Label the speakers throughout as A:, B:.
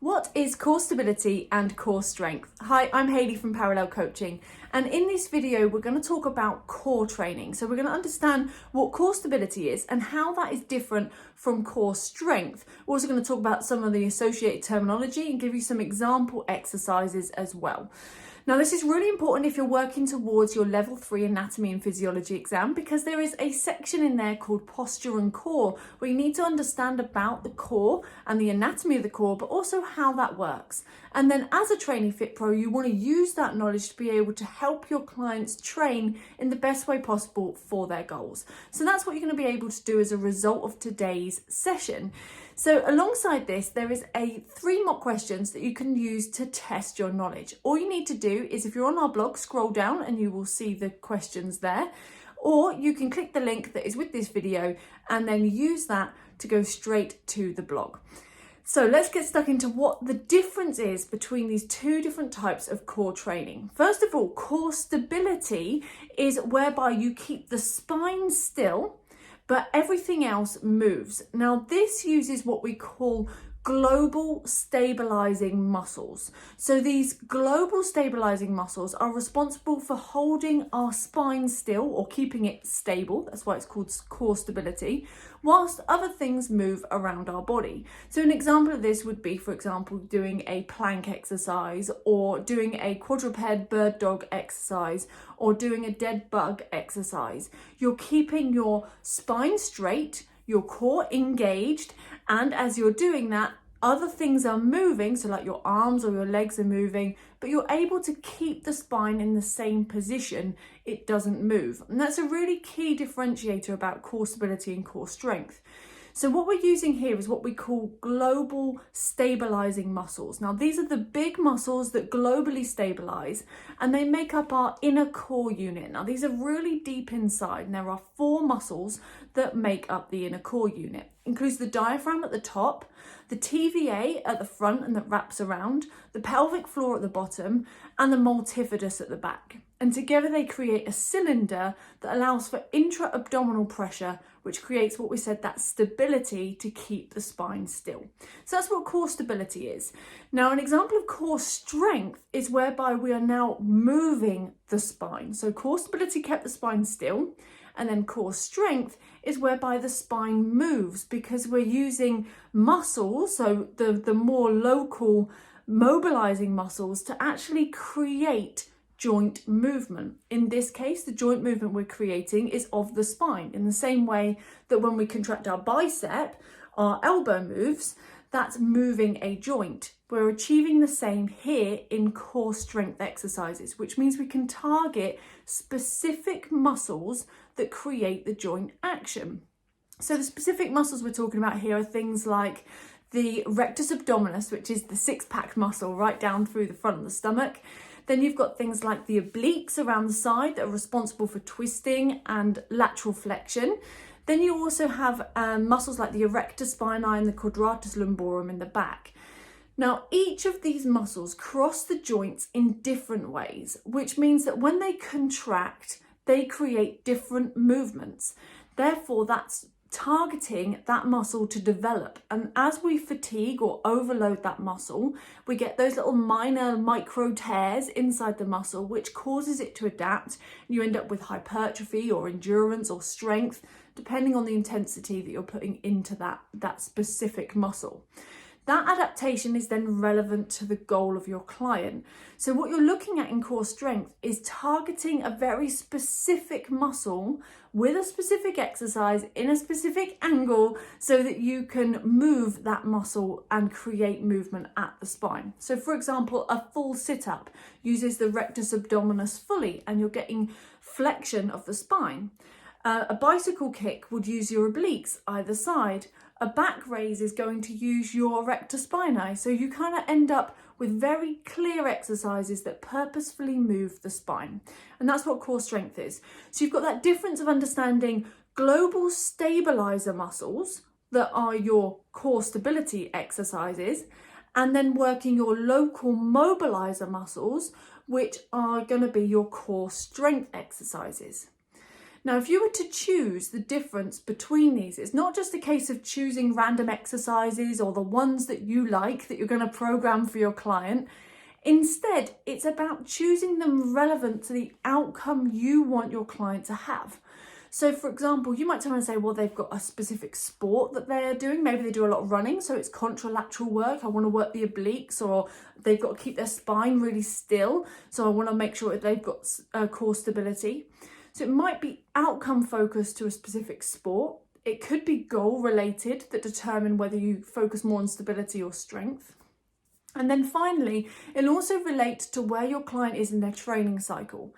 A: What is core stability and core strength? Hi, I'm Hayley from Parallel Coaching, and in this video we're going to talk about core training. So we're going to understand what core stability is and how that is different from core strength. We're also going to talk about some of the associated terminology and give you some example exercises as well. Now, this is really important if you're working towards your level 3 Anatomy and Physiology exam, because there is a section in there called posture and core, where you need to understand about the core and the anatomy of the core, but also how that works. And then as a trainee Fit Pro, you want to use that knowledge to be able to help your clients train in the best way possible for their goals. So that's what you're going to be able to do as a result of today's session. So alongside this, there is 3 mock questions that you can use to test your knowledge. All you need to do is, if you're on our blog, scroll down and you will see the questions there, or you can click the link that is with this video and then use that to go straight to the blog. So let's get stuck into what the difference is between these 2 different types of core training. First of all, core stability is whereby you keep the spine still, but everything else moves. Now, this uses what we call global stabilizing muscles. So these global stabilizing muscles are responsible for holding our spine still or keeping it stable. That's why it's called core stability, whilst other things move around our body. So an example of this would be, for example, doing a plank exercise, or doing a quadruped bird dog exercise, or doing a dead bug exercise. You're keeping your spine straight, your core engaged, and as you're doing that, other things are moving, so like your arms or your legs are moving, but you're able to keep the spine in the same position. It doesn't move. And that's a really key differentiator about core stability and core strength. So what we're using here is what we call global stabilizing muscles. Now, these are the big muscles that globally stabilize, and they make up our inner core unit. Now, these are really deep inside, and there are 4 muscles that make up the inner core unit. It includes the diaphragm at the top, the TVA at the front and that wraps around, the pelvic floor at the bottom, and the multifidus at the back. And together they create a cylinder that allows for intra-abdominal pressure, which creates what we said, that stability to keep the spine still. So that's what core stability is. Now, an example of core strength is whereby we are now moving the spine. So core stability kept the spine still, and then core strength is whereby the spine moves because we're using muscles, so the more local mobilizing muscles, to actually create joint movement. In this case, the joint movement we're creating is of the spine, in the same way that when we contract our bicep, our elbow moves, that's moving a joint. We're achieving the same here in core strength exercises, which means we can target specific muscles that create the joint action. So the specific muscles we're talking about here are things like the rectus abdominis, which is the 6-pack muscle right down through the front of the stomach. Then you've got things like the obliques around the side that are responsible for twisting and lateral flexion. Then you also have muscles like the erector spinae and the quadratus lumborum in the back. Now, each of these muscles cross the joints in different ways, which means that when they contract, they create different movements. Therefore, that's targeting that muscle to develop. And as we fatigue or overload that muscle, we get those little minor micro tears inside the muscle, which causes it to adapt. You end up with hypertrophy or endurance or strength, depending on the intensity that you're putting into that specific muscle. That adaptation is then relevant to the goal of your client. So what you're looking at in core strength is targeting a very specific muscle with a specific exercise in a specific angle so that you can move that muscle and create movement at the spine. So for example, a full sit-up uses the rectus abdominis fully and you're getting flexion of the spine. A bicycle kick would use your obliques either side. A back raise is going to use your erector spinae. So you kind of end up with very clear exercises that purposefully move the spine. And that's what core strength is. So you've got that difference of understanding global stabilizer muscles that are your core stability exercises, and then working your local mobilizer muscles, which are going to be your core strength exercises. Now, if you were to choose the difference between these, it's not just a case of choosing random exercises or the ones that you like that you're going to program for your client. Instead, it's about choosing them relevant to the outcome you want your client to have. So for example, you might turn around and say, well, they've got a specific sport that they're doing. Maybe they do a lot of running, so it's contralateral work. I want to work the obliques, or they've got to keep their spine really still. So I want to make sure that they've got core stability. So it might be outcome focused to a specific sport. It could be goal related that determine whether you focus more on stability or strength. And then finally, it'll also relate to where your client is in their training cycle.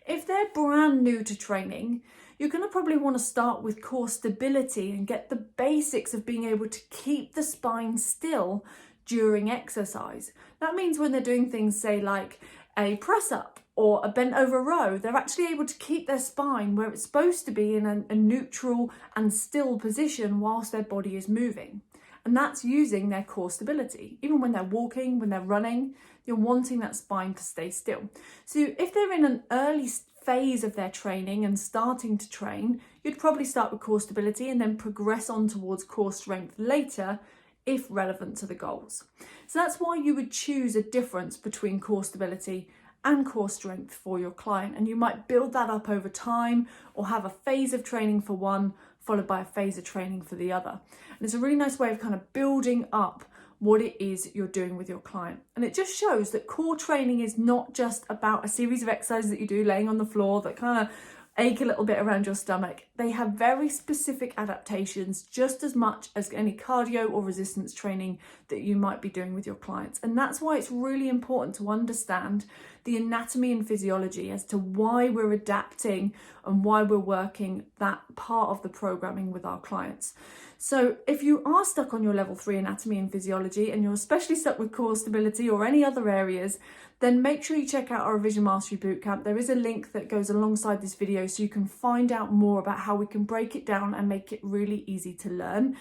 A: If they're brand new to training, you're going to probably want to start with core stability and get the basics of being able to keep the spine still during exercise. That means when they're doing things, say like a press up or a bent over row, they're actually able to keep their spine where it's supposed to be in a neutral and still position whilst their body is moving. And that's using their core stability. Even when they're walking, when they're running, you're wanting that spine to stay still. So if they're in an early phase of their training and starting to train, you'd probably start with core stability and then progress on towards core strength later if relevant to the goals. So that's why you would choose a difference between core stability and core strength for your client. And you might build that up over time or have a phase of training for one followed by a phase of training for the other. And it's a really nice way of kind of building up what it is you're doing with your client. And it just shows that core training is not just about a series of exercises that you do laying on the floor that kind of ache a little bit around your stomach. They have very specific adaptations just as much as any cardio or resistance training that you might be doing with your clients. And that's why it's really important to understand the anatomy and physiology as to why we're adapting and why we're working that part of the programming with our clients. So if you are stuck on your level 3 anatomy and physiology and you're especially stuck with core stability or any other areas, then make sure you check out our Revision Mastery Bootcamp. There is a link that goes alongside this video so you can find out more about how we can break it down and make it really easy to learn.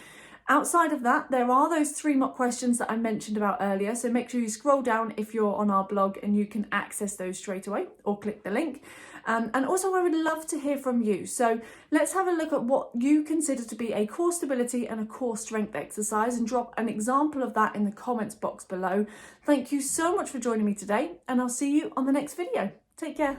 A: Outside of that, there are those 3 mock questions that I mentioned about earlier, so make sure you scroll down if you're on our blog and you can access those straight away or click the link. And also I would love to hear from you. So let's have a look at what you consider to be a core stability and a core strength exercise and drop an example of that in the comments box below. Thank you so much for joining me today, and I'll see you on the next video. Take care.